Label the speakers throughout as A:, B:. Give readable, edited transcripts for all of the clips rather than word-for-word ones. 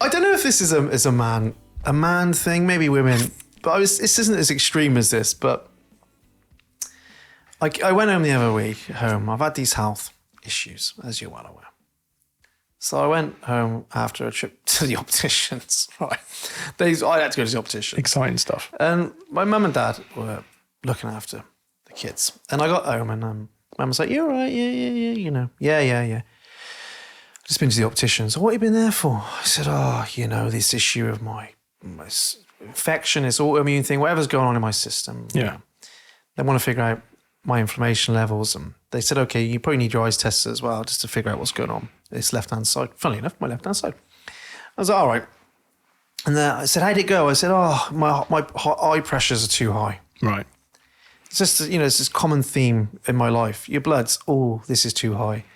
A: I don't know if this is a man thing, maybe women, but this isn't as extreme as this, but I went home the other week, I've had these health issues, as you're well aware. So I went home after a trip to the opticians, right? I had to go to the optician.
B: Exciting stuff.
A: And my mum and dad were looking after the kids. And I got home and mum was like, you all right? Yeah, yeah. Just been to the optician. So what have you been there for? I said, this issue of my infection, this autoimmune thing, whatever's going on in my system.
B: Yeah.
A: They want to figure out my inflammation levels. And they said, okay, you probably need your eyes tested as well, just to figure out what's going on. This left-hand side. Funnily enough, my left-hand side. I was like, all right. And then I said, how'd it go? I said, my eye pressures are too high.
B: Right.
A: It's just, it's this common theme in my life. Your blood's, this is too high.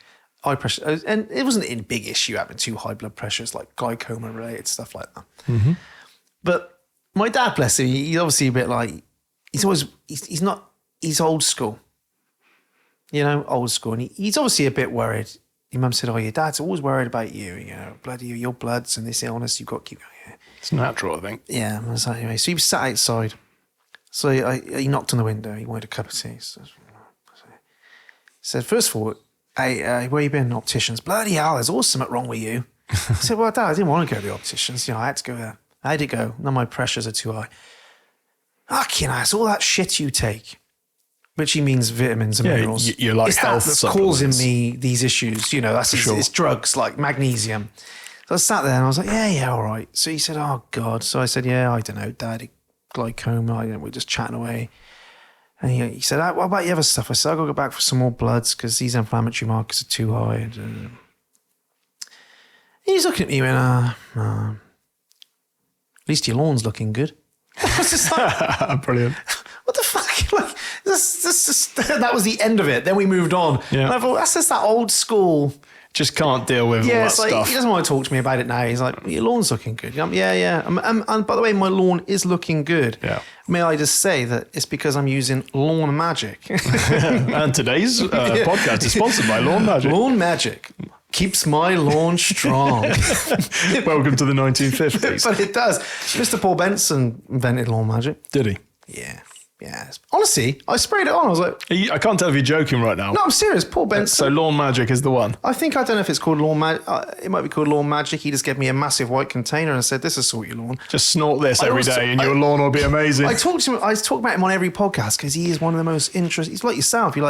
A: Eye pressure. And it wasn't a big issue having too high blood pressure. It's like glaucoma related stuff like that.
B: Mm-hmm.
A: But my dad, bless him, he's obviously a bit like, he's old school. Old school. And he's obviously a bit worried. Your mum said, your dad's always worried about you, your bloods and this illness, you've got to keep going.
B: It's natural, I think.
A: Yeah. So anyway, so he was sat outside. So he knocked on the window. He wanted a cup of tea. So he said, first of all, hey, where you been, opticians? Bloody hell, there's always something wrong with you. I said, well, Dad, I didn't want to go to the opticians. I had to go there. How'd it go? Now my pressures are too high. Fucking ass, all that shit you take. Which he means vitamins and minerals.
B: You're like
A: it's
B: health
A: that's
B: supplements.
A: causing me these issues. That's it's drugs like magnesium. So I sat there and I was like, yeah, all right. So he said, oh God. So I said, yeah, I don't know, Dad, glaucoma. We're just chatting away. And he said, what about the other stuff? I said, I've got to go back for some more bloods because these inflammatory markers are too high. And he's looking at me and at least your lawn's looking good. I was just like,
B: brilliant.
A: What the fuck? Like, that was the end of it. Then we moved on.
B: Yeah.
A: And I thought, that's just that old school.
B: Just can't deal with all that stuff.
A: He doesn't want to talk to me about it now. He's like, your lawn's looking good. Yeah. And by the way, my lawn is looking good.
B: Yeah.
A: May I just say that it's because I'm using Lawn Magic.
B: And today's podcast is sponsored by Lawn Magic.
A: Lawn Magic keeps my lawn strong.
B: Welcome to the 1950s.
A: But it does. Mr. Paul Benson invented Lawn Magic.
B: Did he?
A: Yeah. Honestly, I sprayed it on. I was like...
B: I can't tell if you're joking right now.
A: No, I'm serious. Paul Benson.
B: So Lawn Magic is the one.
A: I don't know if it's called Lawn Magic. It might be called Lawn Magic. He just gave me a massive white container and said, this will sort your lawn.
B: Just snort this every day and your lawn will be amazing.
A: I talk about him on every podcast because he is one of the most interesting... He's like yourself. You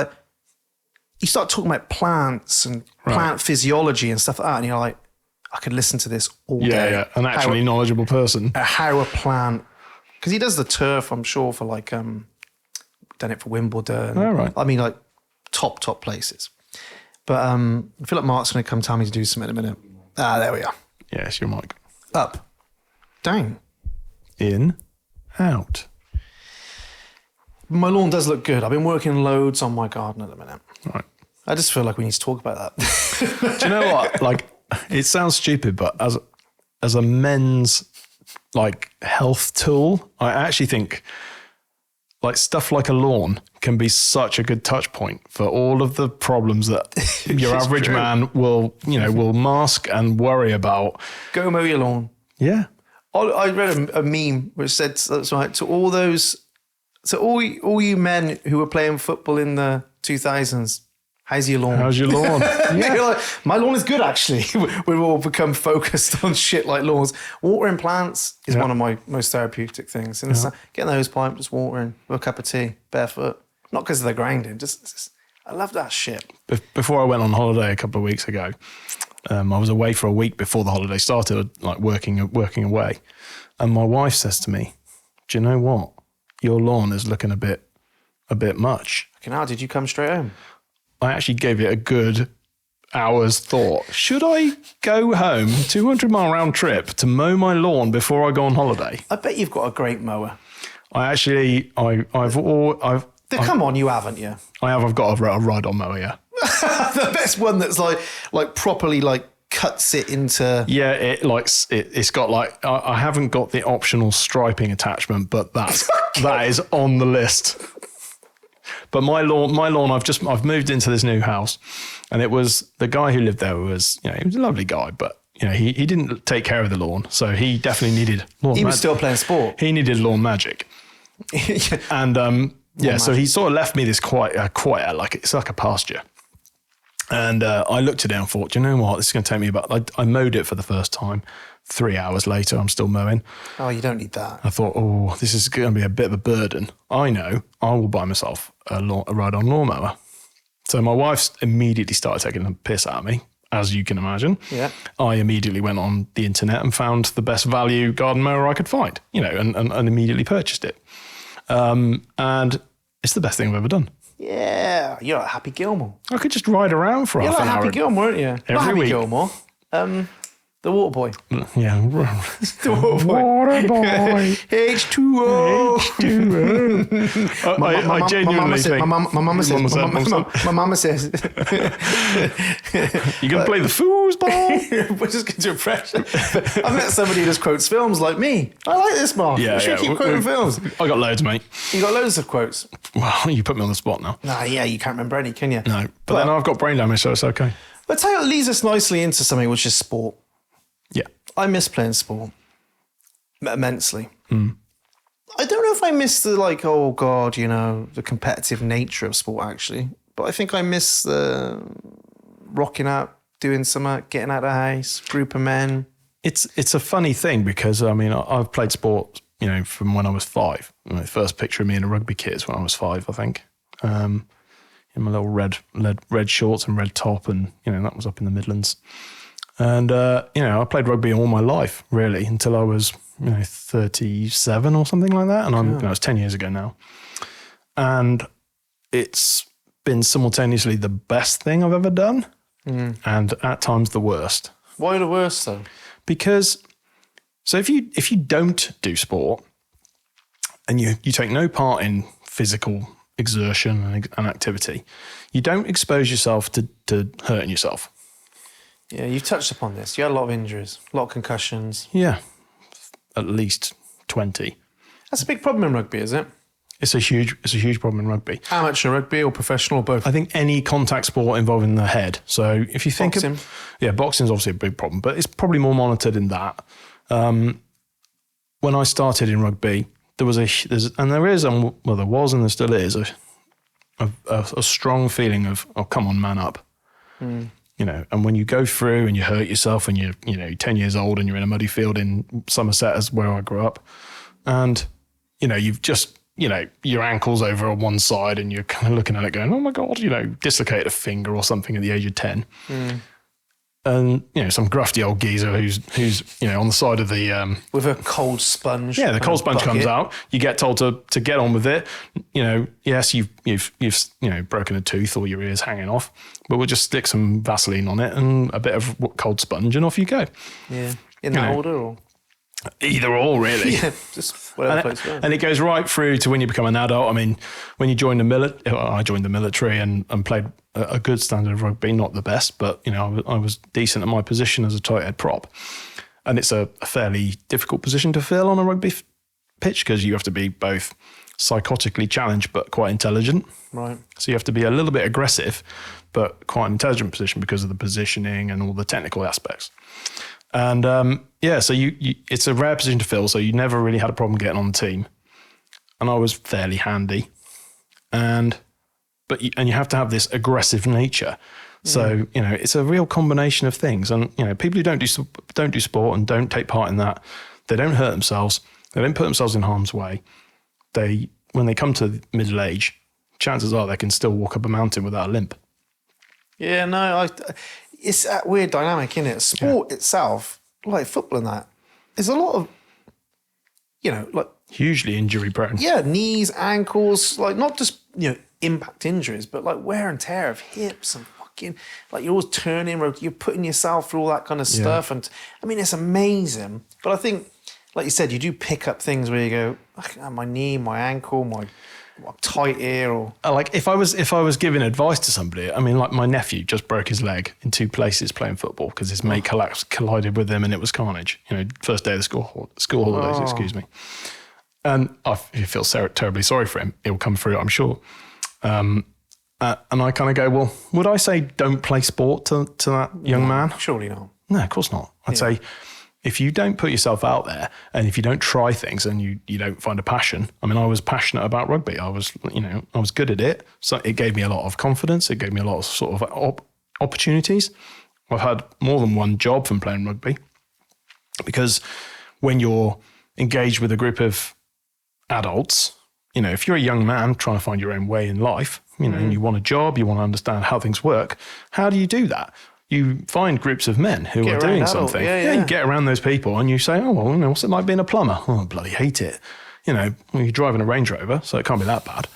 A: start talking about plants and plant physiology and stuff like that and you're like, I could listen to this all day.
B: Yeah, an actually knowledgeable person.
A: How a plant... Because he does the turf, I'm sure, for done it for Wimbledon.
B: Oh, right.
A: I mean, like top places. But I feel like Mark's going to come tell me to do something in a minute. There we are.
B: Yes, your mic.
A: Up. Down.
B: In. Out.
A: My lawn does look good. I've been working loads on my garden at the minute.
B: Right.
A: I just feel like we need to talk about that.
B: Do you know what? It sounds stupid, but as a men's health tool, I actually think stuff like a lawn can be such a good touch point for all of the problems that your average man will mask and worry about.
A: Go mow your lawn.
B: Yeah.
A: I read a meme which said, that's right, to all you men who were playing football in the 2000s, how's your lawn?
B: How's your lawn?
A: Yeah. You're like, my lawn is good, actually. We've all become focused on shit like lawns. Watering plants is one of my most therapeutic things. And getting the hose pipe, just watering with a cup of tea, barefoot. Not because of the grinding, just I love that shit.
B: Before I went on holiday a couple of weeks ago, I was away for a week before the holiday started, working away. And my wife says to me, do you know what? Your lawn is looking a bit much.
A: Okay, now, did you come straight home?
B: I actually gave it a good hour's thought. Should I go home 200-mile round trip to mow my lawn before I go on holiday?
A: I bet you've got a great mower.
B: Come
A: on, you haven't, yeah?
B: I have. I've got a ride-on mower, yeah.
A: The best one that's like properly cuts it into...
B: Yeah, it's got I haven't got the optional striping attachment, but that is on the list. But my lawn, I've moved into this new house, and it was the guy who lived there he was a lovely guy, but he didn't take care of the lawn, so he definitely needed lawn.
A: He was still playing sport.
B: He needed lawn magic, and so he sort of left me this quiet, like it's like a pasture. And I looked at it and thought, you know what, this is going to take me about. I mowed it for the first time. 3 hours later, I'm still mowing.
A: Oh, you don't need that.
B: I thought, oh, this is going to be a bit of a burden. I know, I will buy myself a ride-on lawnmower. So my wife immediately started taking the piss out of me, as you can imagine.
A: Yeah.
B: I immediately went on the internet and found the best value garden mower I could find, and immediately purchased it. And it's the best thing I've ever done.
A: Yeah, you're like Happy Gilmore.
B: I could just ride around for
A: You're
B: half
A: like
B: an hour.
A: Happy Gilmore, aren't you?
B: Every
A: Not Happy
B: week.
A: Gilmore. The Water Boy.
B: Yeah.
A: The Water Boy.
B: Water boy.
A: H2O.
B: I genuinely think...
A: My mama says.
B: You going to play the foosball?
A: We're just going to impress. I met somebody who just quotes films like me. I like this, Mark.
B: Yeah,
A: We should keep quoting films.
B: I got loads, mate.
A: You got loads of quotes.
B: Well, you put me on the spot now.
A: Nah, yeah, you can't remember any, can you?
B: No, but then I've got brain damage, so it's okay.
A: But tell you what leads us nicely into something which is sport.
B: Yeah.
A: I miss playing sport immensely.
B: Mm.
A: I don't know if I miss the oh God, the competitive nature of sport actually, but I think I miss the rocking out, doing something, getting out of the house, group of men.
B: It's a funny thing because I've played sport, from when I was 5. The first picture of me in a rugby kit is when I was 5, I think. In my little red shorts and red top, and that was up in the Midlands. And I played rugby all my life really until I was 37 or something like that, and it's 10 years ago now. And it's been simultaneously the best thing I've ever done, and at times the worst.
A: Why the worst though?
B: Because if you don't do sport and you take no part in physical exertion and activity, you don't expose yourself to hurting yourself.
A: Yeah, you touched upon this. You had a lot of injuries, a lot of concussions.
B: Yeah, at least 20.
A: That's a big problem in rugby, is it?
B: It's a huge problem in rugby.
A: Amateur rugby or professional, both?
B: I think any contact sport involving the head. So if you think
A: boxing.
B: Boxing is obviously a big problem, but it's probably more monitored in that. When I started in rugby, there was and there still is a strong feeling of, oh, come on, man up. And when you go through and you hurt yourself and you're 10 years old and you're in a muddy field in Somerset, as where I grew up, and you've just your ankle's over on one side and you're kind of looking at it going, oh my God, dislocate a finger or something at the age of 10. And some grufty old geezer who's on the side of the
A: with a cold sponge.
B: Yeah, the cold sponge comes out. You get told to get on with it. Yes, you've broken a tooth or your ear's hanging off, but we'll just stick some Vaseline on it and a bit of cold sponge and off you go.
A: Yeah, in that order or
B: either or really.
A: Yeah, just whatever floats your boat.
B: And it goes right through to when you become an adult. I mean, when you join the military, I joined the military and played a good standard of rugby, not the best, but I was decent at my position as a tight head prop. And it's a fairly difficult position to fill on a rugby pitch because you have to be both psychotically challenged but quite intelligent.
A: Right.
B: So you have to be a little bit aggressive but quite an intelligent position because of the positioning and all the technical aspects. And so it's a rare position to fill, so you never really had a problem getting on the team. And I was fairly handy. And you have to have this aggressive nature. So, it's a real combination of things. And, people who don't do sport and don't take part in that, they don't hurt themselves. They don't put themselves in harm's way. When they come to middle age, chances are they can still walk up a mountain without a limp.
A: Yeah, no, it's that weird dynamic, isn't it? Sport itself, like football and that, is a lot of,
B: hugely injury prone.
A: Yeah, knees, ankles, like not just, impact injuries, but like wear and tear of hips and fucking, like you're always turning, you're putting yourself through all that kind of stuff. And I mean, it's amazing. But I think, like you said, you do pick up things where you go, my knee, my ankle, my tight ear, or
B: like if I was giving advice to somebody, I mean, like my nephew just broke his leg in 2 places playing football because his mate collided with him and it was carnage. First day of the school holidays, excuse me. And I feel terribly sorry for him. It will come through, I'm sure. And I kind of go, well, would I say don't play sport to that young man?
A: Surely not.
B: No, of course not. I'd say if you don't put yourself out there and if you don't try things and you don't find a passion, I mean, I was passionate about rugby. I was good at it. So it gave me a lot of confidence. It gave me a lot of sort of opportunities. I've had more than one job from playing rugby because when you're engaged with a group of adults, if you're a young man trying to find your own way in life, and you want a job, you want to understand how things work, how do you do that? You find groups of men who are doing something. You get around those people and you say, oh, well, what's it like being a plumber? Oh, I bloody hate it. Well, you're driving a Range Rover, so it can't be that bad.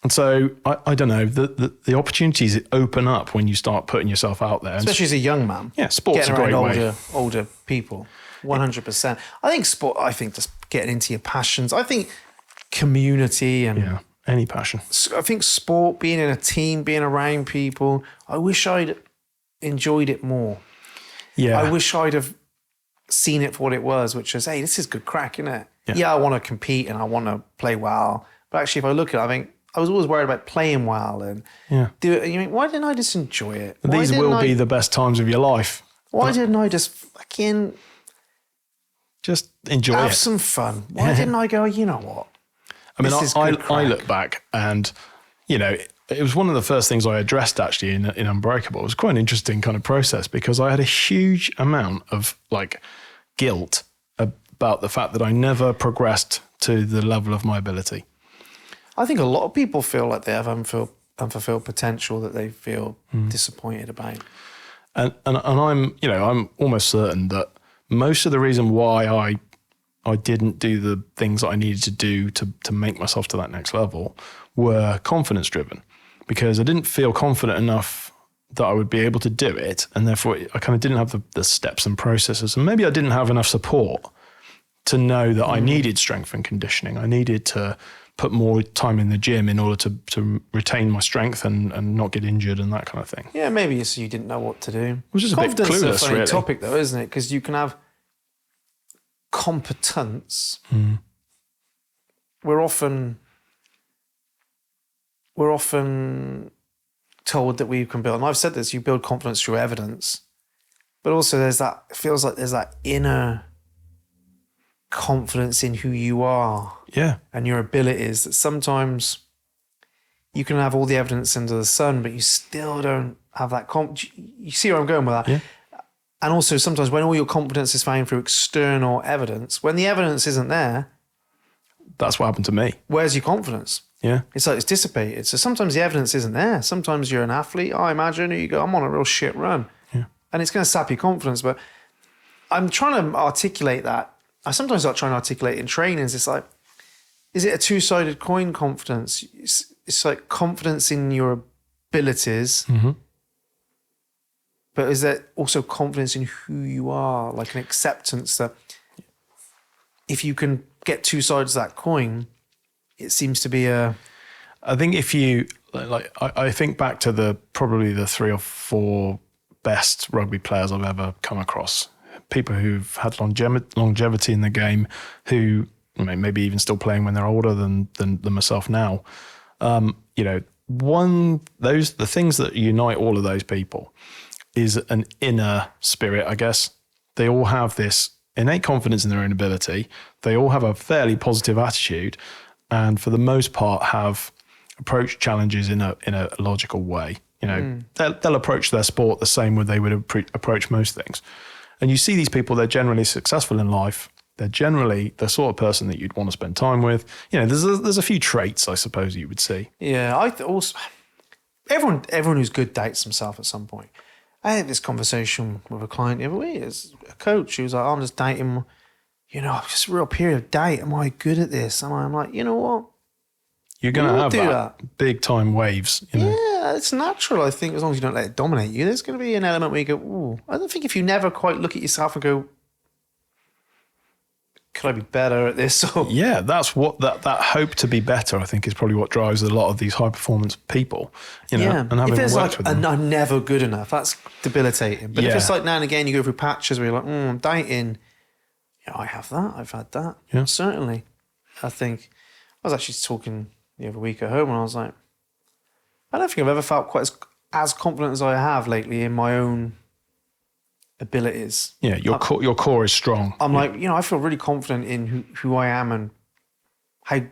B: And so I don't know, the opportunities open up when you start putting yourself out there.
A: Especially as a young man.
B: Yeah, sport's a great way.
A: Older people, 100%. I think just getting into your passions. I think community and
B: any passion.
A: I think sport, being in a team, being around people. I wish I'd enjoyed it more. Yeah. I wish I'd have seen it for what it was, which is, hey, this is good crack, isn't it? Yeah, I want to compete and I want to play well. But actually, if I look at it, I think I was always worried about playing well and do it. And you think, why didn't I just enjoy it?
B: These will be the best times of your life.
A: Why didn't I just fucking
B: just enjoy it?
A: Have some fun. Why didn't I go, you know what?
B: I mean, I look back and, it was one of the first things I addressed actually in Unbreakable. It was quite an interesting kind of process because I had a huge amount of guilt about the fact that I never progressed to the level of my ability.
A: I think a lot of people feel like they have unfulfilled potential that they feel disappointed about.
B: And I'm almost certain that most of the reason why I didn't do the things that I needed to do to make myself to that next level were confidence driven, because I didn't feel confident enough that I would be able to do it. And therefore I kind of didn't have the steps and processes. And maybe I didn't have enough support to know that I needed strength and conditioning. I needed to put more time in the gym in order to retain my strength and not get injured and that kind of thing.
A: Yeah, maybe it's you didn't know what to do.
B: It was just a bit clueless, really.
A: Confidence is a funny topic though, isn't it? Because you can have competence. We're often told that we can build, and I've said this, you build confidence through evidence, but also it feels like there's that inner confidence in who you are and your abilities that sometimes you can have all the evidence under the sun, but you still don't have that you see where I'm going with that?
B: Yeah.
A: And also sometimes when all your confidence is found through external evidence, when the evidence isn't there,
B: that's what happened to me.
A: Where's your confidence?
B: Yeah.
A: It's like it's dissipated. So sometimes the evidence isn't there. Sometimes you're an athlete, I imagine, and you go, I'm on a real shit run.
B: Yeah.
A: And it's going to sap your confidence. But I'm trying to articulate that. I sometimes like trying to articulate in trainings. It's like, is it a two-sided coin confidence? It's like confidence in your abilities, but is there also confidence in who you are? Like an acceptance that if you can get two sides of that coin, it seems to be a...
B: I think if you, I think back to probably the 3 or 4 best rugby players I've ever come across. People who've had longevity in the game, who maybe even still playing when they're older than myself now. The things that unite all of those people is an inner spirit, I guess. They all have this innate confidence in their own ability. They all have a fairly positive attitude, and for the most part have approached challenges in a logical way. They'll approach their sport the same way they would approach most things. And you see these people, they're generally successful in life. They're generally the sort of person that you'd want to spend time with. There's a few traits, I suppose, you would see.
A: Yeah, also everyone who's good dates himself at some point. I had this conversation with a client the other week. As a coach who was like, I'm just dating, just a real period of date. Am I good at this? And I'm like, you know what?
B: You're going to have that big time waves.
A: Yeah, it's natural, I think, as long as you don't let it dominate you. There's going to be an element where you go, ooh. I don't think if you never quite look at yourself and go, could I be better at this?
B: Yeah, that's what that hope to be better, I think, is probably what drives a lot of these high performance people. And having
A: if there's
B: worked with them.
A: I'm never good enough, that's debilitating. But if it's like now and again you go through patches where you're like, I'm dating. Yeah, I have that. I've had that.
B: Yeah.
A: Certainly. I think I was actually talking the other week at home and I was like, I don't think I've ever felt quite as confident as I have lately in my own abilities.
B: Yeah, your core is strong.
A: I'm like, I feel really confident in who I am and how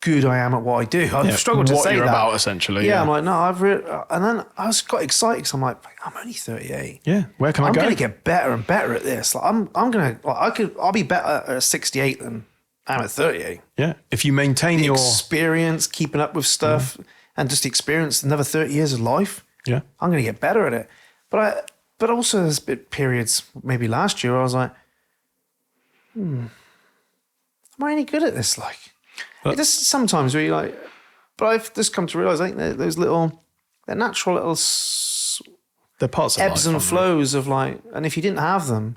A: good I am at what I do. I've struggled to say
B: what you're
A: that.
B: about, essentially.
A: Yeah, I'm like, no, and then I got excited because I'm like, I'm only 38.
B: Yeah, where can I
A: I'm
B: go?
A: going to get better and better at this. Like, I'll be better at 68 than I am at 38.
B: Yeah, if you maintain your
A: experience, keeping up with stuff, and just experience another 30 years of life.
B: Yeah,
A: I'm going to get better at it. But also there's been periods, maybe last year, where I was like, am I any good at this? Like, it just sometimes where you're like, but I've just come to realize, I think those they're natural little
B: they're parts of
A: ebbs
B: life,
A: and flows of like, and if you didn't have them,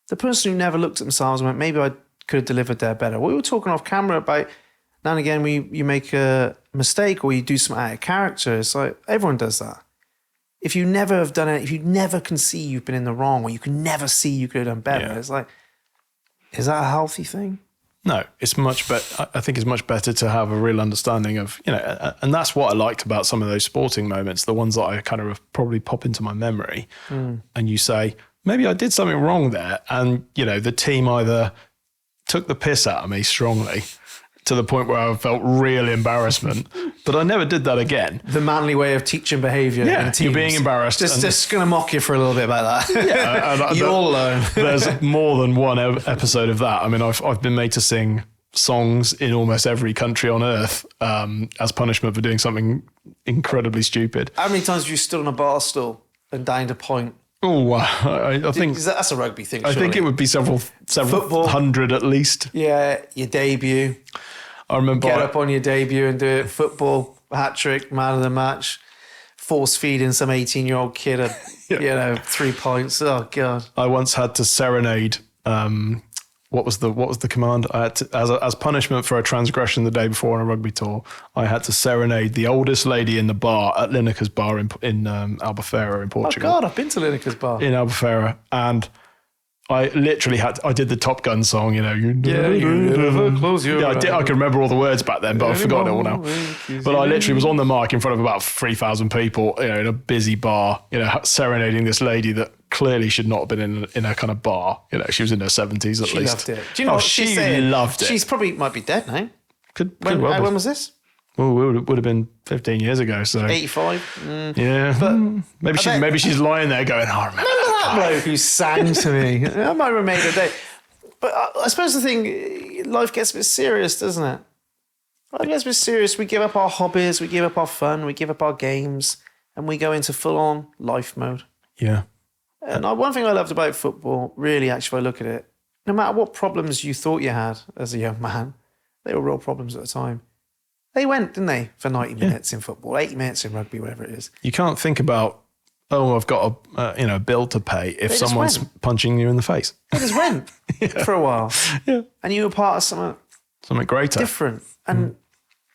A: the person who never looked at themselves and went, maybe I could have delivered there better. We were talking off camera about now and again, you make a mistake or you do something out of character. It's like, everyone does that. If you never have done it, if you never can see you've been in the wrong, or you can never see you could have done better, it's like, is that a healthy thing?
B: No, it's much better. I think it's much better to have a real understanding of, and that's what I liked about some of those sporting moments, the ones that I kind of probably pop into my memory. And you say, maybe I did something wrong there. And, the team either took the piss out of me strongly to the point where I felt real embarrassment, but I never did that again.
A: The manly way of teaching behaviour in teams.
B: You're being embarrassed.
A: Just going to mock you for a little bit about that.
B: Yeah,
A: you're all alone.
B: There's more than one episode of that. I mean, I've been made to sing songs in almost every country on earth as punishment for doing something incredibly stupid.
A: How many times have you stood on a bar stool and dined a pint?
B: Oh, I think
A: that's a rugby thing.
B: I think it would be several
A: Football.
B: hundred at least.
A: Yeah, your debut.
B: I remember
A: Get up on your debut and do it. Football, hat trick, man of the match, force feeding some 18-year-old kid 3 points. Oh God!
B: I once had to serenade. What was the command? I had to, as punishment for a transgression the day before on a rugby tour, I had to serenade the oldest lady in the bar at Lineker's bar in Albufeira in Portugal.
A: Oh God, I've been to Lineker's bar
B: in Albufeira, and I literally I did the Top Gun song,
A: you never close your eyes.
B: I can remember all the words back then, but I've forgotten it all now. But I literally was on the mic in front of about 3,000 people, in a busy bar, serenading this lady that clearly should not have been in a kind of bar. She was in her 70s at least.
A: She loved it. Do you know what
B: she
A: saying?
B: loved it.
A: She's probably might be dead now.
B: When
A: was this?
B: Well, it would have been 15 years ago. So
A: 85.
B: Yeah, but maybe she's lying there going, "Oh, remember
A: that bloke who sang to me." I might have made a day. But I suppose the thing, life gets a bit serious, doesn't it? Life gets a bit serious. We give up our hobbies, we give up our fun, we give up our games, and we go into full-on life mode.
B: Yeah.
A: And one thing I loved about football, really, actually, if I look at it, no matter what problems you thought you had as a young man, they were real problems at the time. They went, didn't they, for 90 minutes in football, 80 minutes in rugby, whatever it is.
B: You can't think about, I've got a bill to pay if someone's punching you in the face.
A: They just went for a while.
B: Yeah.
A: And you were part of something
B: greater.
A: Different. And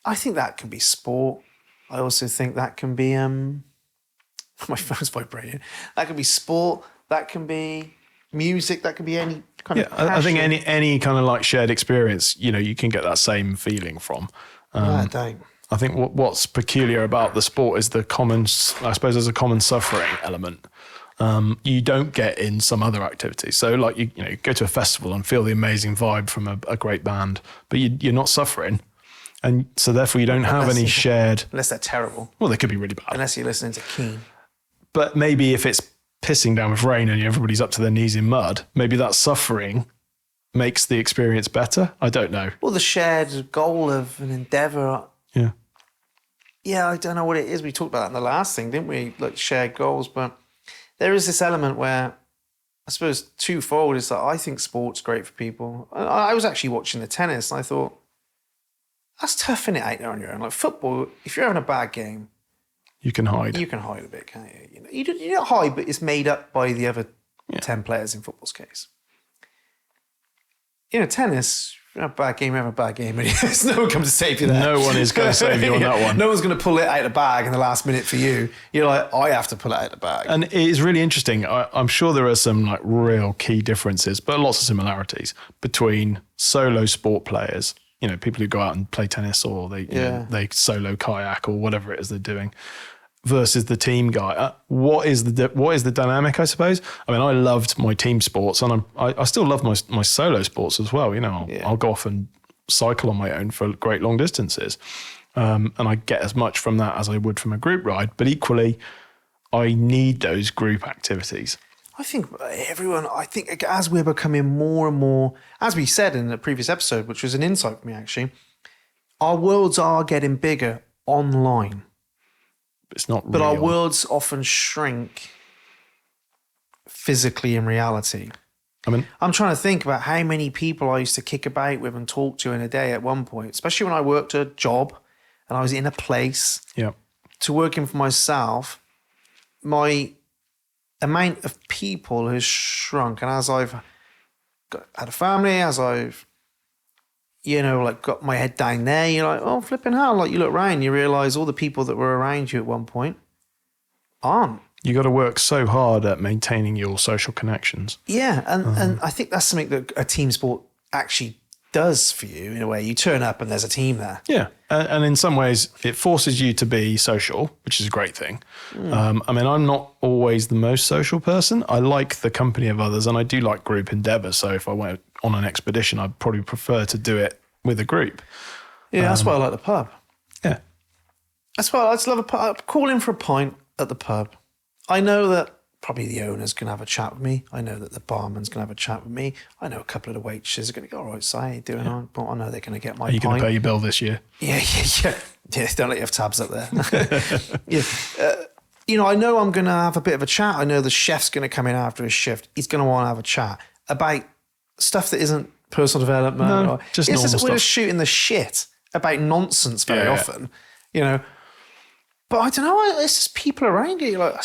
A: I think that can be sport. I also think that can be, my phone's vibrating. That can be sport. That can be music. That can be any kind of passion.
B: I think any kind of like shared experience, you can get that same feeling from.
A: I don't.
B: I think what's peculiar about the sport is I suppose there's a common suffering element. You don't get in some other activities. So like you go to a festival and feel the amazing vibe from a great band, but you're not suffering. And so therefore you don't have any shared...
A: Unless they're terrible.
B: Well, they could be really bad.
A: Unless you're listening to Keane.
B: But maybe if it's pissing down with rain and everybody's up to their knees in mud, maybe that suffering makes the experience better. I don't know.
A: Well, the shared goal of an endeavour.
B: Yeah.
A: Yeah, I don't know what it is. We talked about that in the last thing, didn't we? Like shared goals. But there is this element where, I suppose, twofold is that I think sport's great for people. I was actually watching the tennis and I thought, that's tough, innit, out there on your own. Like football, if you're having a bad game,
B: you can hide.
A: You can hide a bit, can't you? You don't hide, but it's made up by the other 10 players in football's case. Tennis, if you have a bad game, you have a bad game. And no one comes to save you there.
B: No one is going to save you on that one.
A: No one's going to pull it out of the bag in the last minute for you. You're like, I have to pull it out of the bag.
B: And it is really interesting. I'm sure there are some like real key differences, but lots of similarities between solo sport players, people who go out and play tennis or they solo kayak or whatever it is they're doing, versus the team guy. What is the dynamic, I suppose? I mean, I loved my team sports, and I still love my solo sports as well. You know, I'll go off and cycle on my own for great long distances. And I get as much from that as I would from a group ride. But equally, I need those group activities.
A: I think as we're becoming more and more, as we said in the previous episode, which was an insight for me actually, our worlds are getting bigger online.
B: It's not
A: But
B: real.
A: our worlds often shrink physically in reality.
B: I mean,
A: I'm trying to think about how many people I used to kick about with and talk to in a day at one point, especially when I worked a job and I was in a place,
B: yeah.
A: to working for myself. My amount of people has shrunk. And as I've had a family, as I've, got my head down there, you're like, oh, flipping hell. Like you look around, you realize all the people that were around you at one point aren't.
B: You got to work so hard at maintaining your social connections.
A: Yeah. And I think that's something that a team sport actually does for you in a way. You turn up and there's a team there.
B: Yeah. And in some ways, it forces you to be social, which is a great thing. I mean, I'm not always the most social person. I like the company of others, and I do like group endeavors. So if I went on an expedition, I'd probably prefer to do it with a group.
A: Yeah, that's why I like the pub.
B: Yeah.
A: That's why I just love a pub. Call in for a pint at the pub. I know that probably the owner's going to have a chat with me. I know that the barman's going to have a chat with me. I know a couple of the waitresses are going to go, all right, so how you doing? I know they're going to get my
B: Are you
A: pint.
B: going to pay your bill this year?
A: Yeah. Yeah, don't let you have tabs up there. Yeah. I know I'm going to have a bit of a chat. I know the chef's going to come in after his shift. He's going to want to have a chat about stuff that isn't personal development.
B: No, just normal
A: we're
B: stuff.
A: just shooting the shit about nonsense very often, But I don't know. It's just people around you. Like,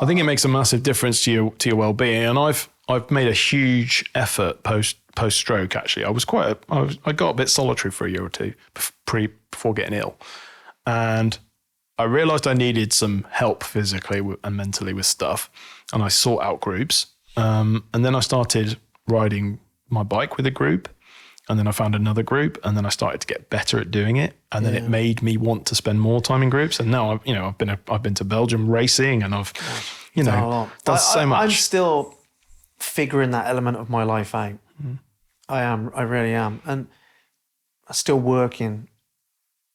B: I think it makes a massive difference to your well-being, and I've made a huge effort post stroke. Actually, I got a bit solitary for a year or two before getting ill, and I realised I needed some help physically and mentally with stuff, and I sought out groups, and then I started riding my bike with a group. And then I found another group, and then I started to get better at doing it. And then it made me want to spend more time in groups. And now I've been to Belgium racing, and I've done so much.
A: I'm still figuring that element of my life out. I really am, and I'm still working,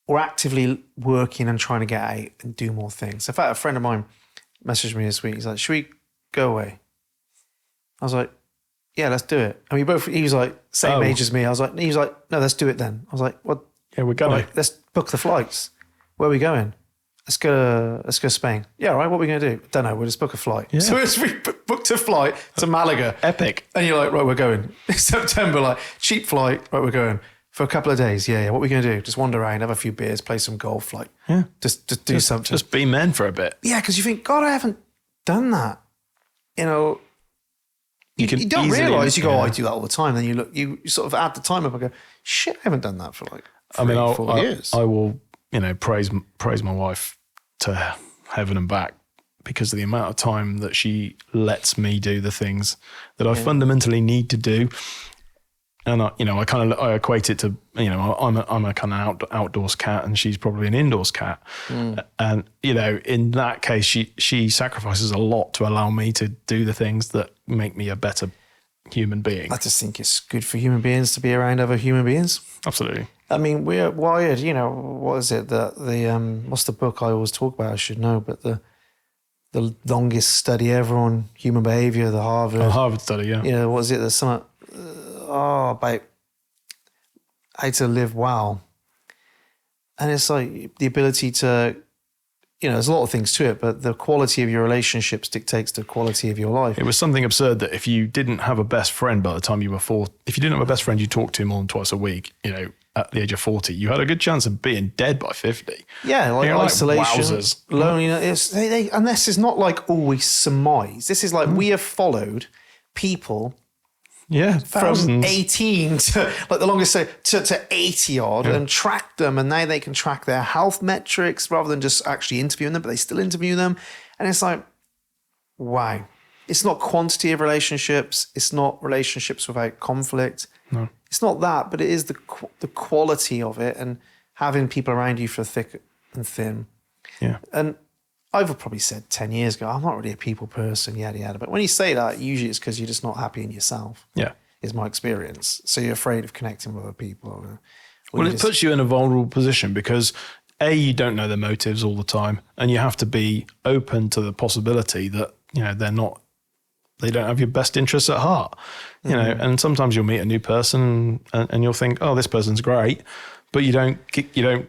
A: or actively working and trying to get out and do more things. In fact, a friend of mine messaged me this week. He's like, "Should we go away?" I was like, yeah, let's do it. And he was like, same age as me. He was like, no, let's do it then. I was like, what?
B: Yeah, we're going.
A: Right, let's book the flights. Where are we going? Let's go to Spain. Yeah, all right, what are we going to do? Don't know, we'll just book a flight. Yeah. So we booked a flight to Malaga.
B: Epic.
A: And you're like, right, we're going. September, like, cheap flight, right, we're going. For a couple of days, yeah. What are we going to do? Just wander around, have a few beers, play some golf, like, just do something.
B: Just be men for a bit.
A: Yeah, because you think, God, I haven't done that. You don't realise, you go, I do that all the time. Then you look, you sort of add the time up and go, shit, I haven't done that for like 4 years.
B: I will, praise my wife to heaven and back because of the amount of time that she lets me do the things that I fundamentally need to do. And I equate it to, I'm a kind of outdoors cat, and she's probably an indoors cat. And, in that case, she sacrifices a lot to allow me to do the things that make me a better human being.
A: I just think it's good for human beings to be around other human beings.
B: Absolutely.
A: I mean, we're wired, what is it? What's the book I always talk about? I should know, but the longest study ever on human behavior, the Harvard
B: study, yeah.
A: What is it? There's something, about how to live well. And it's like the ability to, there's a lot of things to it, but the quality of your relationships dictates the quality of your life.
B: It was something absurd that if you didn't have a best friend by the time you were 40, if you didn't have a best friend you talked to more than twice a week, at the age of 40, you had a good chance of being dead by 50.
A: Yeah, like isolation,
B: like,
A: loneliness. And this is not like always surmise. This is like we have followed people
B: thousands.
A: From 18 to like the longest to 80 odd and track them, and now they can track their health metrics rather than just actually interviewing them, but they still interview them. And it's like, wow. It's not quantity of relationships. It's not relationships without conflict.
B: No.
A: It's not that, but it is the quality of it and having people around you for thick and thin.
B: Yeah.
A: And I've probably said 10 years ago, I'm not really a people person, yada, yada. But when you say that, usually it's because you're just not happy in yourself.
B: Yeah.
A: Is my experience. So you're afraid of connecting with other people.
B: Well, it puts you in a vulnerable position because A, you don't know their motives all the time, and you have to be open to the possibility that, they don't have your best interests at heart, and sometimes you'll meet a new person and you'll think, oh, this person's great, but you don't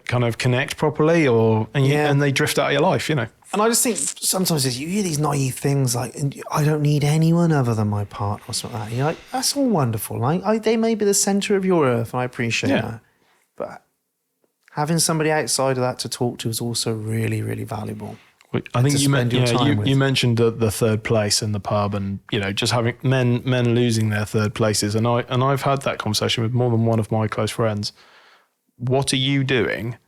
B: kind of connect properly and they drift out of your life,
A: And I just think sometimes you hear these naive things like, I don't need anyone other than my partner or something like that. You're like, that's all wonderful. Like, they may be the center of your earth, and I appreciate that. But having somebody outside of that to talk to is also really, really valuable.
B: I think you mentioned the third place in the pub, and just having men losing their third places, and I've had that conversation with more than one of my close friends. What are you doing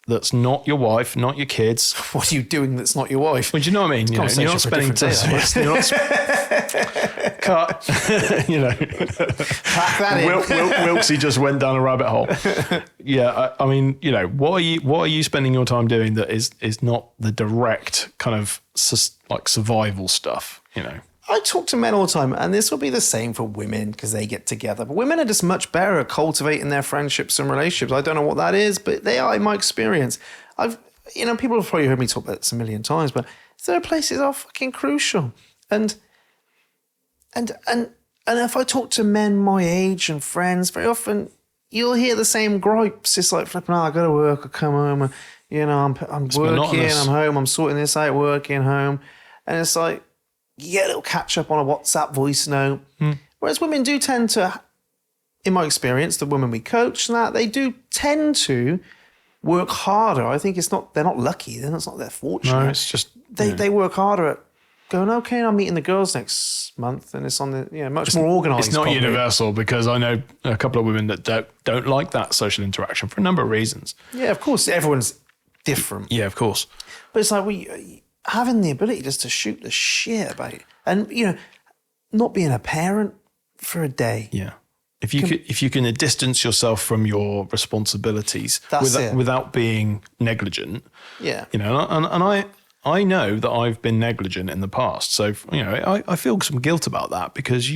B: that's not your wife, not your kids?
A: What are you doing that's not your wife?
B: Well, do you know what I mean? You're not spending time. Cut.
A: Pack that in.
B: Wilksy just went down a rabbit hole. Yeah, I mean, what are you spending your time doing that is not the direct kind of like survival stuff?
A: I talk to men all the time, and this will be the same for women because they get together. But women are just much better at cultivating their friendships and relationships. I don't know what that is, but they are, in my experience. People have probably heard me talk about this a million times, but third places are fucking crucial. And if I talk to men my age and friends, very often you'll hear the same gripes. It's like flipping out. I go to work, I come home, and I'm working,
B: monotonous.
A: I'm home, I'm sorting this out, working home, and it's like. You get a little catch up on a WhatsApp voice note. Whereas women do tend to, in my experience, the women we coach and that, they do tend to work harder. I think they're not lucky. It's not their fortune.
B: No, it's just...
A: They work harder at going, okay, I'm meeting the girls next month, and it's on the, much more organised.
B: It's not
A: probably.
B: universal, because I know a couple of women that don't like that social interaction for a number of reasons.
A: Yeah, of course. Everyone's different.
B: Yeah, of course.
A: But it's like, having the ability just to shoot the shit about it. And, not being a parent for a day.
B: Yeah. If you can distance yourself from your responsibilities without being negligent.
A: Yeah.
B: And I know that I've been negligent in the past. So, I feel some guilt about that, because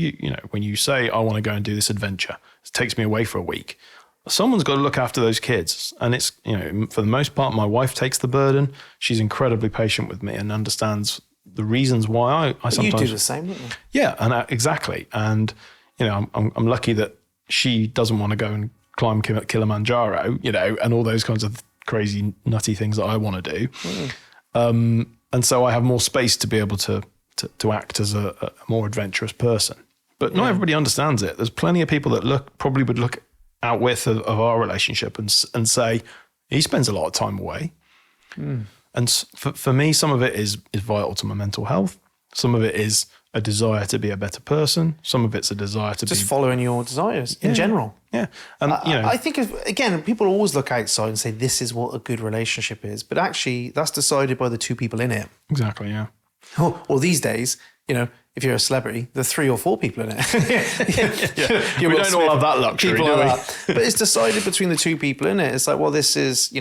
B: when you say, I want to go and do this adventure, it takes me away for a week. Someone's got to look after those kids. And it's, for the most part, my wife takes the burden. She's incredibly patient with me and understands the reasons why I sometimes...
A: You do the same, don't you?
B: Yeah, and exactly. And, I'm lucky that she doesn't want to go and climb Kilimanjaro, and all those kinds of crazy, nutty things that I want to do. And so I have more space to be able to act as a more adventurous person. But not everybody understands it. There's plenty of people that probably would look out of our relationship and say, he spends a lot of time away. And for me, some of it is vital to my mental health. Some of it is a desire to be a better person. Some of it's a desire to
A: just following your desires in general.
B: Yeah. And
A: I think, again, people always look outside and say, this is what a good relationship is. But actually, that's decided by the two people in it.
B: Exactly, yeah.
A: Or these days, if you're a celebrity, there are 3 or 4 people in it.
B: We don't all have that luxury, do we?
A: But it's decided between the 2 people in it. It's like, well, this is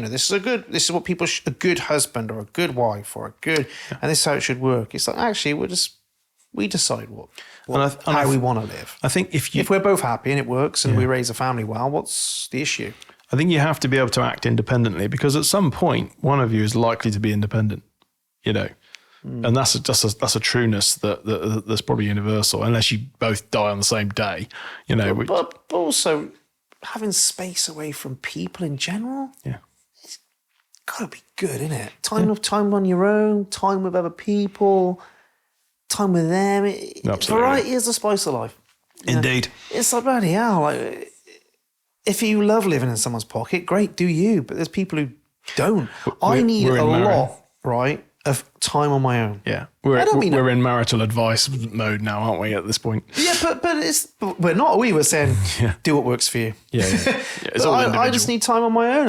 A: what people, a good husband or a good wife or and this is how it should work. It's like, actually, we decide how we want to live.
B: I think if
A: we're both happy and it works and we raise a family well, what's the issue?
B: I think you have to be able to act independently, because at some point, one of you is likely to be independent, And that's a trueness that's probably universal, unless you both die on the same day,
A: But also having space away from people in general, it's got to be good, isn't it? Time on your own, time with other people, time with them. Variety is the spice of life.
B: Indeed.
A: It's like, bloody hell, like, if you love living in someone's pocket, great, do you? But there's people who don't. I need a lot, right, of time on my own.
B: Yeah. We're in marital advice mode now, aren't we, at this point? Yeah,
A: but we're not. We were saying, do what works for you.
B: Yeah. It's all individual.
A: I just need time on my own.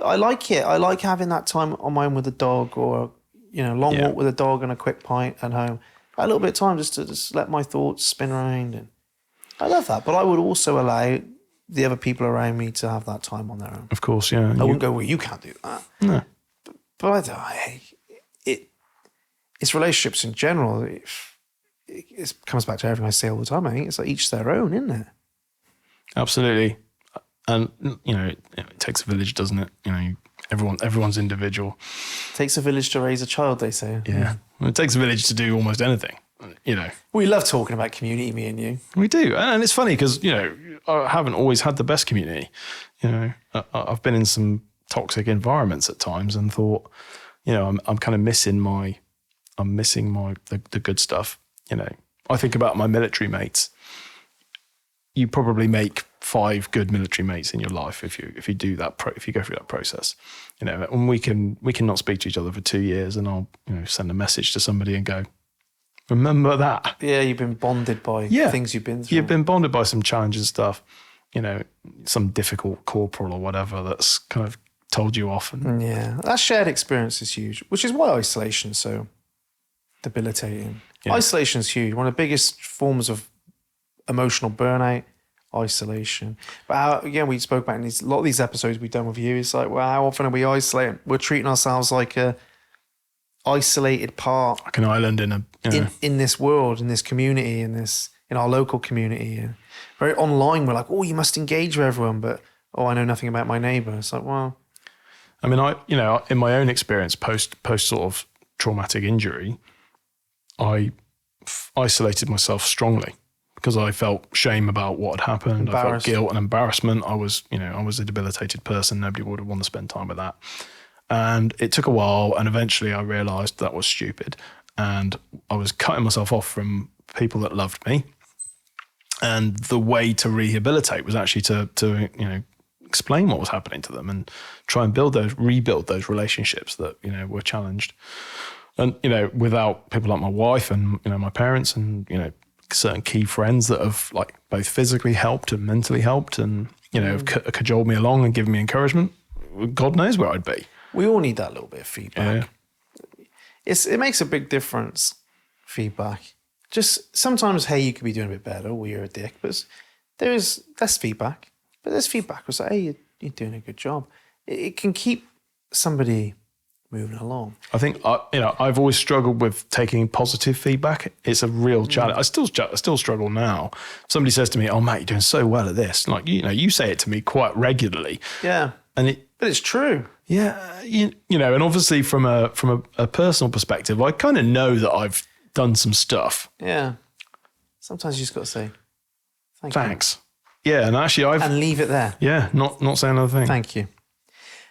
A: I like it. I like having that time on my own with the dog, or long walk with a dog and a quick pint at home. A little bit of time just to let my thoughts spin around, and I love that. But I would also allow the other people around me to have that time on their own.
B: Of course, yeah.
A: I wouldn't go, well, you can't do that.
B: No.
A: But it's relationships in general. It comes back to everything I say all the time. I think it's like each their own, isn't it?
B: Absolutely. And, it takes a village, doesn't it? Everyone's individual.
A: It takes a village to raise a child, they say.
B: Yeah. Well, it takes a village to do almost anything,
A: We love talking about community, me and you.
B: We do. And it's funny because, I haven't always had the best community. I've been in some toxic environments at times and thought, I'm kind of missing the good stuff. I think about my military mates. You probably make 5 good military mates in your life if you do that. If you go through that process, and we can not speak to each other for 2 years, and I'll send a message to somebody and go, remember that.
A: Yeah, you've been bonded by things you've been through.
B: You've been bonded by some challenging stuff. Some difficult corporal or whatever that's kind of told you off. And
A: that shared experience is huge, which is why isolation is so debilitating.
B: Yeah.
A: Isolation is huge. One of the biggest forms of emotional burnout, isolation. But again, we spoke about in a lot of these episodes we've done with you. It's like, well, how often are we isolating? We're treating ourselves like a isolated part,
B: like an island
A: in this world, in this community, in our local community. And very online, we're like, oh, you must engage with everyone, but I know nothing about my neighbour. It's like, well,
B: I mean, in my own experience, post sort of traumatic injury, I isolated myself strongly because I felt shame about what had happened. I felt guilt and embarrassment. I was a debilitated person. Nobody would have wanted to spend time with that. And it took a while, and eventually I realised that was stupid. And I was cutting myself off from people that loved me. And the way to rehabilitate was actually to explain what was happening to them and try and rebuild those relationships that, were challenged. And, without people like my wife and, my parents and, certain key friends that have like both physically helped and mentally helped and, have cajoled me along and given me encouragement, God knows where I'd be.
A: We all need that little bit of feedback. Yeah. It makes a big difference, feedback. Just sometimes, hey, you could be doing a bit better or you're a dick, but there is less feedback. But there's feedback. It's like, hey, you're doing a good job. It can keep somebody moving along.
B: I think, I've always struggled with taking positive feedback. It's a real challenge. I still struggle now. Somebody says to me, oh, Matt, you're doing so well at this. Like, you say it to me quite regularly.
A: Yeah. But it's true.
B: Yeah. And obviously from a personal perspective, I kind of know that I've done some stuff.
A: Yeah. Sometimes you just got to say,
B: thanks. Yeah. And actually
A: and leave it there.
B: Yeah. Not say another thing.
A: Thank you.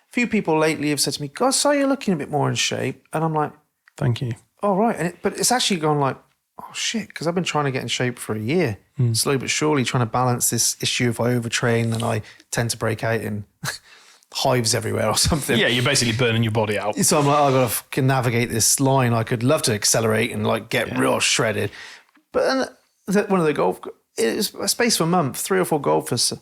A: A few people lately have said to me, God, so you're looking a bit more in shape. And I'm like,
B: thank you.
A: Oh, right. But it's actually gone like, oh shit, because I've been trying to get in shape for a year, slowly but surely trying to balance this issue if I overtrain and I tend to break out in hives everywhere or something.
B: Yeah, you're basically burning your body out.
A: So I'm like, I've got to fucking navigate this line. I could love to accelerate and like get real shredded. But then one of the it was a space for a month, 3 or 4 golfers,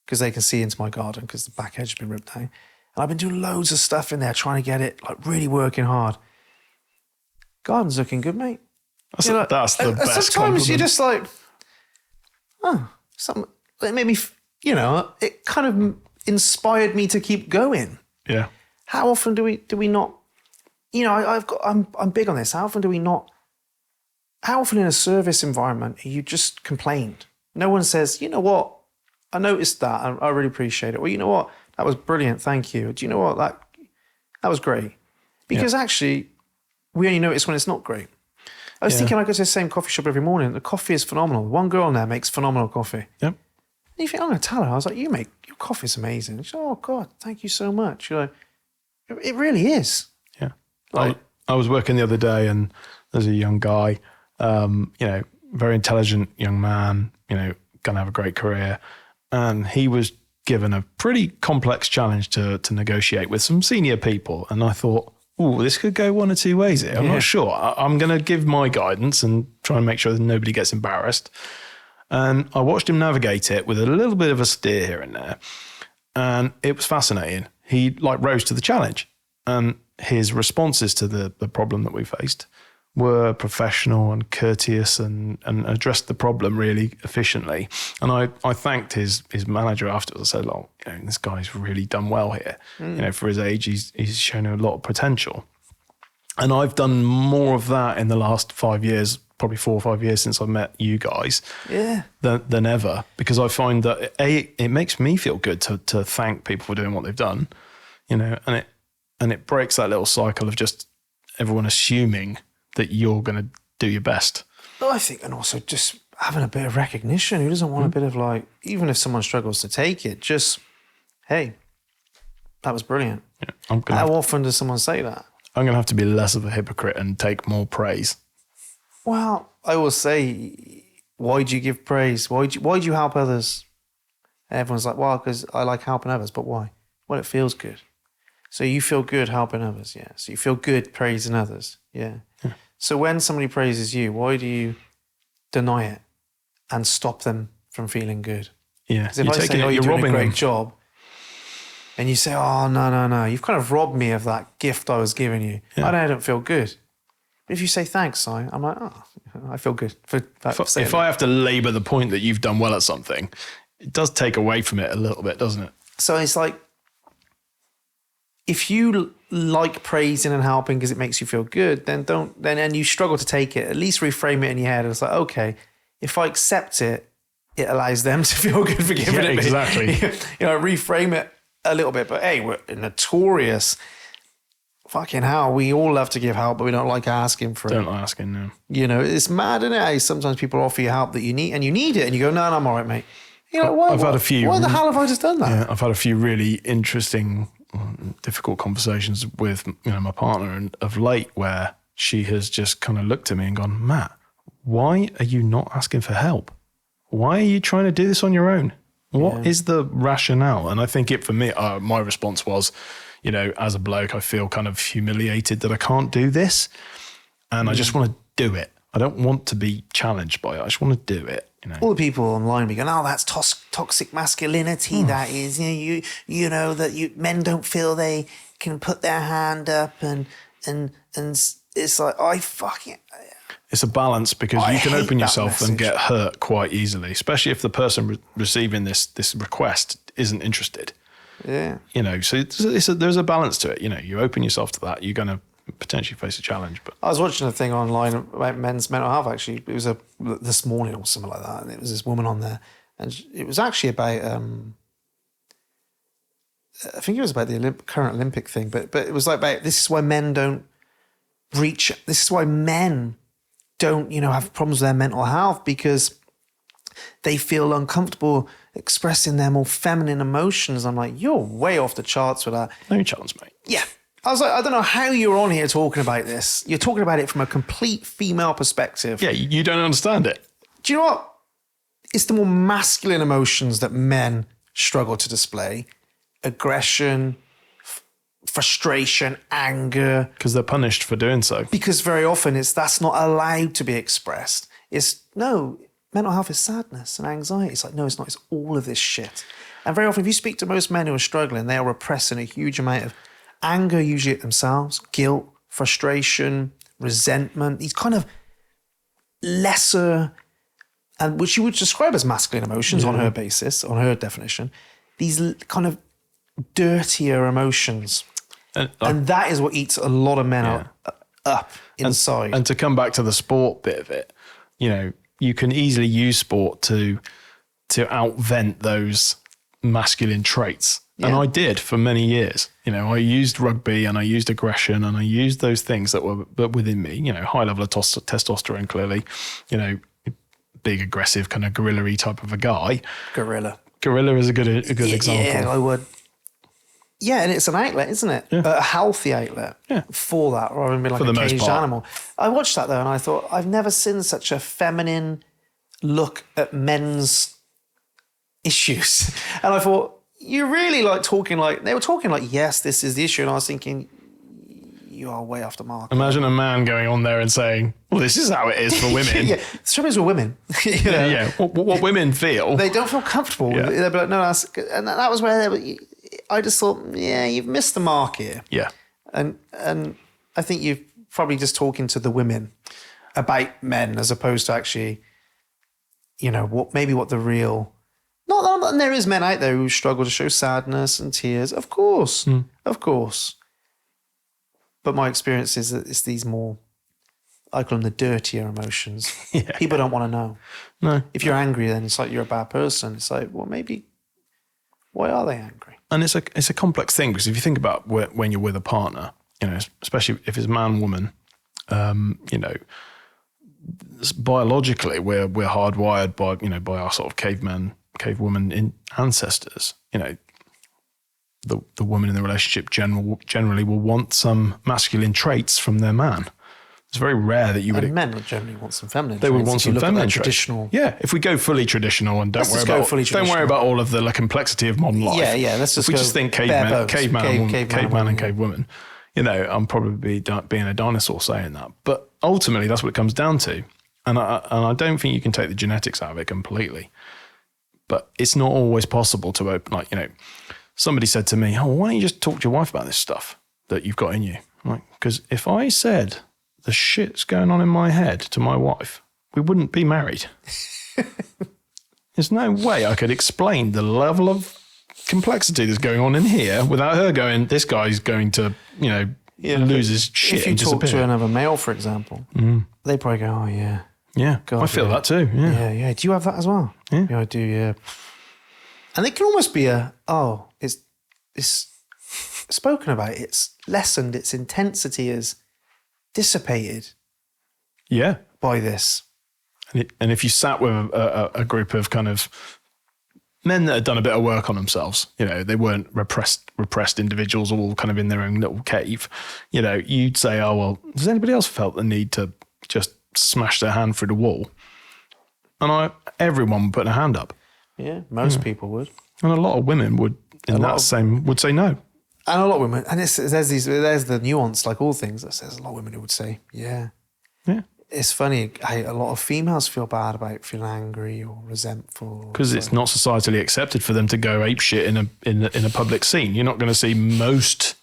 A: because they can see into my garden because the back edge has been ripped down. And I've been doing loads of stuff in there, trying to get it, like really working hard. Garden's looking good, mate.
B: That's the best
A: sometimes
B: compliment.
A: you're just like, it made me, it kind of inspired me to keep going.
B: Yeah.
A: How often do we not, I'm big on this. How often in a service environment are you just complained? No one says, you know what? I noticed that. I really appreciate it. Well, you know what? That was brilliant. Thank you. Do you know what? That was great. Because actually, we only notice when it's not great. I was thinking I go to the same coffee shop every morning. The coffee is phenomenal. One girl in there makes phenomenal coffee.
B: Yep.
A: And you think, I'm going to tell her. I was like, your coffee's amazing. She's like, oh, God, thank you so much. You're like, it really is.
B: Yeah.
A: Like,
B: I was working the other day and there's a young guy, very intelligent young man, going to have a great career. And he was given a pretty complex challenge to negotiate with some senior people. And I thought, this could go one or two ways here. I'm not sure. I'm going to give my guidance and try and make sure that nobody gets embarrassed. And I watched him navigate it with a little bit of a steer here and there. And it was fascinating. He rose to the challenge. And his responses to the problem that we faced were professional and courteous and addressed the problem really efficiently. And I thanked his manager afterwards. I said, this guy's really done well here. For his age, he's shown a lot of potential. And I've done more of that in the last 5 years, probably 4 or 5 years since I've met you guys, than ever, because I find that it makes me feel good to thank people for doing what they've done, and it breaks that little cycle of just everyone assuming that you're going to do your best.
A: Well, I think, and also just having a bit of recognition. Who doesn't want a bit of like, even if someone struggles to take it, just, hey, that was brilliant.
B: Yeah,
A: How often does someone say that?
B: I'm going to have to be less of a hypocrite and take more praise.
A: Well, I will say, why do you give praise? Why do you help others? Everyone's like, well, because I like helping others. But why? Well, it feels good. So you feel good helping others, yeah. So you feel good praising others, yeah. So when somebody praises you, why do you deny it and stop them from feeling good?
B: Yeah,
A: because if I say, oh, you're doing a great job, and you say, oh, no, you've kind of robbed me of that gift I was giving you. Yeah. I don't feel good. But if you say thanks, Si, I'm like, oh, I feel good.
B: If I have to labour the point that you've done well at something, it does take away from it a little bit, doesn't it?
A: So it's like, if you like praising and helping because it makes you feel good, and you struggle to take it, at least reframe it in your head. It's like, okay, if I accept it, it allows them to feel good for giving it me.
B: Exactly.
A: Reframe it a little bit. But hey, we're notorious. Fucking hell, we all love to give help, but we don't like asking for it.
B: Don't like asking, no.
A: It's mad, isn't it? Sometimes people offer you help that you need, and you need it, and you go, no, I'm all right, mate.
B: I've had a few.
A: Why the hell have I just done that?
B: Yeah, I've had a few really interesting, difficult conversations with my partner, and of late where she has just kind of looked at me and gone, Matt, why are you not asking for help? Why are you trying to do this on your own? What is the rationale? And I think for me, my response was, as a bloke, I feel kind of humiliated that I can't do this. And I just want to do it. I don't want to be challenged by it. I just want to do it.
A: All the people online be going, oh, that's toxic masculinity. That is, men don't feel they can put their hand up and it's like,
B: it's a balance, because you can open yourself and get hurt quite easily, especially if the person receiving this request isn't interested.
A: Yeah.
B: So there's a balance to it. You open yourself to that, you're going to potentially face a challenge. But
A: I was watching a thing online about men's mental health, actually. It was this morning or something like that. And it was this woman on there. And it was actually about, I think it was about the current Olympic thing, but it was like about, this is why men don't have problems with their mental health, because they feel uncomfortable expressing their more feminine emotions. I'm like, you're way off the charts with that.
B: No chance, mate.
A: Yeah. I was like, I don't know how you're on here talking about this. You're talking about it from a complete female perspective.
B: Yeah, you don't understand it.
A: Do you know what? It's the more masculine emotions that men struggle to display. Aggression, frustration, anger.
B: Because they're punished for doing so.
A: Because very often that's not allowed to be expressed. Mental health is sadness and anxiety. It's like, no, it's not. It's all of this shit. And very often, if you speak to most men who are struggling, they are repressing a huge amount of anger, usually at themselves, guilt, frustration, resentment, these kind of lesser, and which you would describe as masculine emotions on her basis, on her definition, these kind of dirtier emotions. And that is what eats a lot of men up inside.
B: And to come back to the sport bit of it, you can easily use sport to outvent those masculine traits. Yeah. And I did for many years. I used rugby and I used aggression and I used those things that were within me, high level of testosterone, clearly, big, aggressive, kind of gorilla-y type of a guy. Gorilla is a good example.
A: Yeah, I would. Yeah, and it's an outlet, isn't it? Yeah. A healthy outlet for that, rather than being like a caged animal. I watched that though, and I thought, I've never seen such a feminine look at men's issues. And I thought, you're really they were talking like, yes, this is the issue. And I was thinking, you are way off the mark.
B: Imagine a man going on there and saying, well, this is how it is for women.
A: The trouble is with women.
B: Yeah. What women feel.
A: They don't feel comfortable. Yeah. They're like, no, and that was where I just thought, you've missed the mark here.
B: Yeah.
A: And I think you're probably just talking to the women about men as opposed to actually, what the real... and there is men out there who struggle to show sadness and tears. Of course. Of course. But my experience is that it's these more, I call them the dirtier emotions.
B: Yeah.
A: People don't want to know.
B: No.
A: If you're angry, then it's like you're a bad person. It's like, well, maybe, why are they angry?
B: And it's a complex thing, because if you think about when you're with a partner, you know, especially if it's man, woman, you know, biologically we're hardwired by our sort of cavewoman ancestors. You know, the woman in the relationship generally will want some masculine traits from their man. It's very rare that you would.
A: And men would generally want some feminine.
B: They would want some feminine traits.
A: Traditional.
B: Yeah, if we go fully traditional and don't worry about all of the complexity of modern life.
A: Yeah. Let's just.
B: If we just think caveman and cavewoman. You know, I'm probably being a dinosaur saying that, but ultimately that's what it comes down to. And I don't think you can take the genetics out of it completely. But it's not always possible to open. Like, you know, somebody said to me, "Oh, why don't you just talk to your wife about this stuff that you've got in you?" Like, because if I said the shit's going on in my head to my wife, we wouldn't be married. There's no way I could explain the level of complexity that's going on in here without her going, this guy's going to, you know, lose his shit and disappear.
A: If you talk to another male, for example, they probably go, oh, yeah.
B: Yeah, God, I feel that too.
A: Yeah. Do you have that as well?
B: Yeah,
A: I do, yeah. And it can almost be it's spoken about, it's lessened, its intensity is dissipated by this.
B: And if you sat with a group of kind of men that had done a bit of work on themselves, you know, they weren't repressed individuals all kind of in their own little cave, you know, you'd say, oh, well, has anybody else felt the need to just smash their hand through the wall? And everyone would put their hand up.
A: Yeah, most people would.
B: And a lot of women would would say no.
A: And a lot of women, and there's the nuance, like all things. There's a lot of women who would say, yeah. It's funny how a lot of females feel bad about feeling angry or resentful,
B: because it's not societally accepted for them to go apeshit in a public scene. You're not going to see most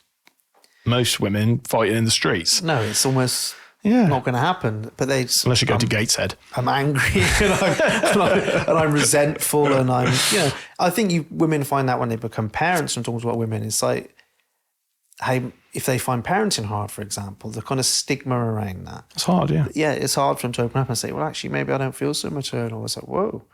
B: women fighting in the streets.
A: No, it's almost not going to happen. But
B: unless you go to Gateshead.
A: I'm angry and I'm resentful and I'm, you know, I think women find that when they become parents and talking about women, it's like, how if they find parenting hard, for example, the kind of stigma around that.
B: It's hard, yeah.
A: Yeah, it's hard for them to open up and say, well, actually, maybe I don't feel so maternal. It's like, whoa.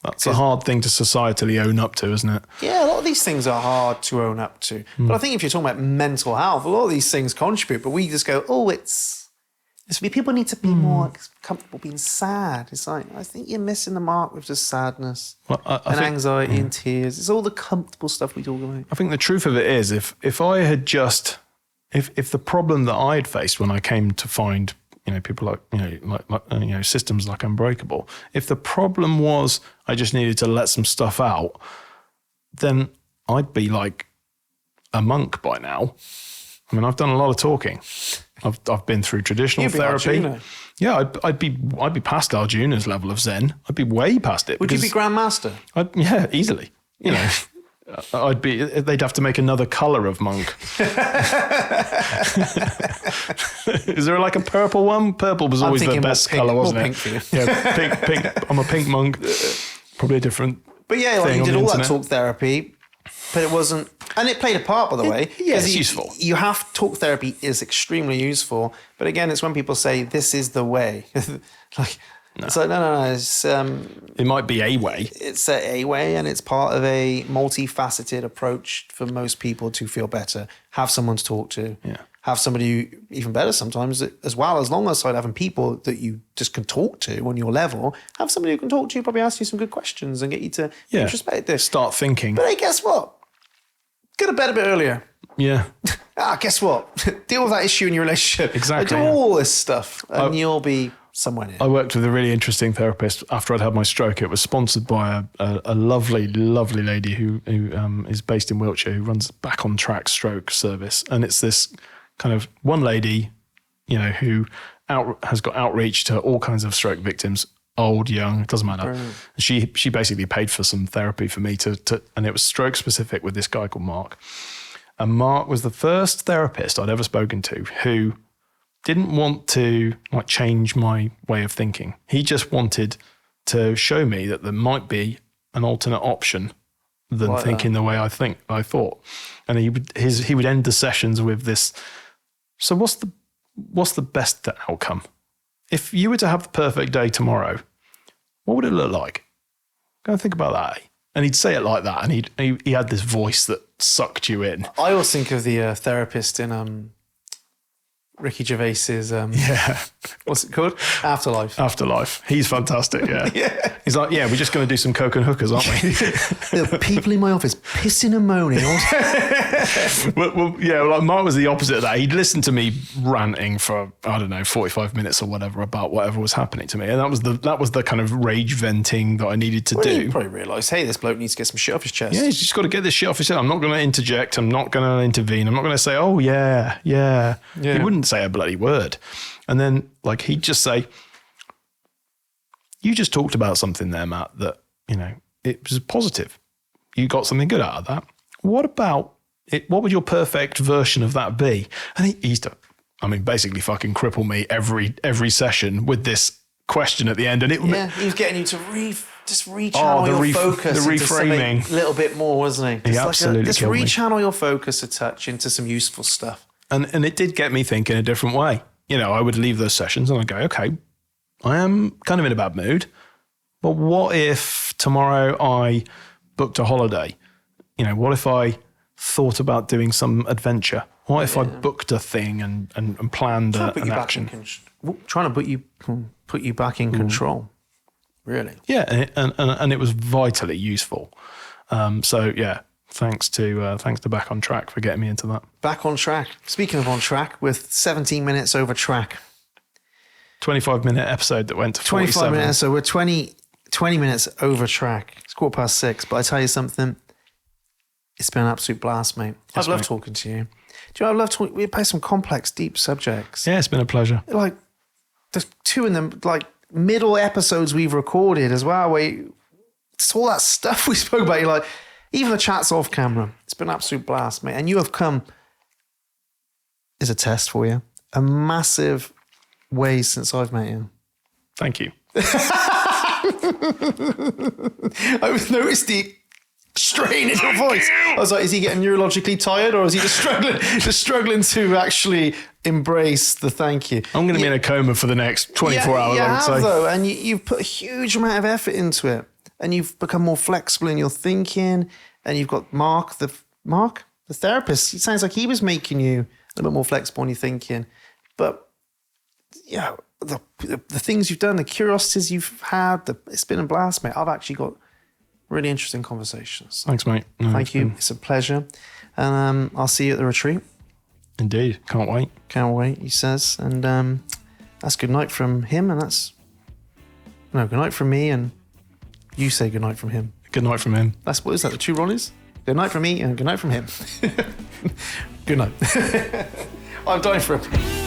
B: That's a hard thing to societally own up to, isn't it?
A: Yeah, a lot of these things are hard to own up to. But I think if you're talking about mental health, a lot of these things contribute, but we just go, oh, it's people need to be more comfortable being sad. It's like, I think you're missing the mark with just sadness and anxiety and tears. It's all the comfortable stuff we talk about.
B: I think the truth of it is, if I had just, if the problem that I had faced when I came to find, you know, people like systems like Unbreakable, if the problem was I just needed to let some stuff out, then I'd be like a monk by now. I mean, I've done a lot of talking. I've been through traditional therapy. Yeah, I'd be past Arjuna's level of Zen. I'd be way past it.
A: Would you be Grandmaster?
B: Yeah, easily. You know, they'd have to make another colour of monk. Is there like a purple one? Purple was always the best colour, wasn't it?
A: Pink for you.
B: Yeah, pink. I'm a pink monk. Probably a different.
A: But yeah, like you did all that talk therapy, but it wasn't. And it played a part, by the way.
B: Yeah, it's useful.
A: Talk therapy is extremely useful. But again, it's when people say, this is the way. It's like, no. It's,
B: it might be a way.
A: It's a way, and it's part of a multifaceted approach for most people to feel better. Have someone to talk to.
B: Yeah.
A: Have somebody who, even better sometimes, as well, as long as having people that you just can talk to on your level, have somebody who can talk to you, probably ask you some good questions and get you to introspect this.
B: Start thinking.
A: But hey, guess what? Go to bed a bit earlier.
B: Yeah.
A: Guess what? Deal with that issue in your relationship.
B: Exactly.
A: Do all this stuff and you'll be somewhere near.
B: I worked with a really interesting therapist after I'd had my stroke. It was sponsored by a lovely, lovely lady who is based in Wiltshire, who runs Back on Track stroke service. And it's this kind of one lady, you know, who has got outreach to all kinds of stroke victims, old, young, it doesn't matter. Right. She basically paid for some therapy for me to and it was stroke specific with this guy called Mark. And Mark was the first therapist I'd ever spoken to who didn't want to like change my way of thinking. He just wanted to show me that there might be an alternate option than thinking the way I thought. And he would end the sessions with this So what's the best outcome? If you were to have the perfect day tomorrow, what would it look like? Go and think about that. And he'd say it like that, and he had this voice that sucked you in.
A: I always think of the therapist in Ricky Gervais's what's it called? Afterlife.
B: Afterlife. He's fantastic, yeah.
A: Yeah.
B: He's like, yeah, we're just going to do some coke and hookers, aren't we?
A: The people in my office pissing and moaning.
B: well, like Mark was the opposite of that. He'd listen to me ranting for, I don't know, 45 minutes or whatever about whatever was happening to me. And that was the kind of rage venting that I needed to do.
A: You probably realised, hey, this bloke needs to get some shit off his chest.
B: Yeah, he's just got to get this shit off his chest. I'm not going to interject. I'm not going to intervene. I'm not going to say, oh, yeah. He wouldn't say a bloody word. And then, like, he'd just say, you just talked about something there, Matt, that, it was positive. You got something good out of that. What about it? What would your perfect version of that be? And he used to, basically fucking cripple me every session with this question at the end. And he
A: was getting you to rechannel your focus
B: the
A: into
B: reframing
A: a little bit more, wasn't he?
B: He absolutely
A: just rechannel your focus a touch into some useful stuff.
B: And it did get me thinking a different way. I would leave those sessions and I'd go, okay, I am kind of in a bad mood, but what if tomorrow I booked a holiday? What if I thought about doing some adventure? What if I booked a thing and planned an action?
A: Trying to put you back in control. Really?
B: Yeah, and it was vitally useful. So yeah, thanks to Back on Track for getting me into that.
A: Back on track. Speaking of on track, with 17 minutes over track.
B: 25-minute episode that went to
A: 25 minutes, so we're 20 minutes over track. It's 6:15, but I tell you something, it's been an absolute blast, mate.
B: Yes,
A: I've loved
B: mate.
A: talking to you. Do you know, I love talking, we play some complex, deep subjects.
B: Yeah, it's been a pleasure.
A: Like, there's two in them, like, middle episodes we've recorded as well, where it's all that stuff we spoke about. You're like, even the chats off camera. It's been an absolute blast, mate. And you have come, is a test for you, a massive way since I've met you.
B: Thank you.
A: I've noticed the strain in your voice. I was like, is he getting neurologically tired, or is he just struggling to actually embrace the thank you?
B: I'm going to be in a coma for the next 24 hours, I would say.
A: Though, and you've put a huge amount of effort into it, and you've become more flexible in your thinking, and you've got Mark, the therapist. It sounds like he was making you a little bit more flexible in your thinking. But yeah, the things you've done, the curiosities you've had, it's been a blast, mate. I've actually got really interesting conversations.
B: Thanks, mate. No,
A: Thank you. It's a pleasure. And I'll see you at the retreat.
B: Indeed. Can't wait.
A: Can't wait, he says. And that's good night from him. And good night from me. And you say good night from him.
B: Good night from him.
A: What is that, the two Ronnies? Good night from me and good night from him. Good night. I'm dying for him.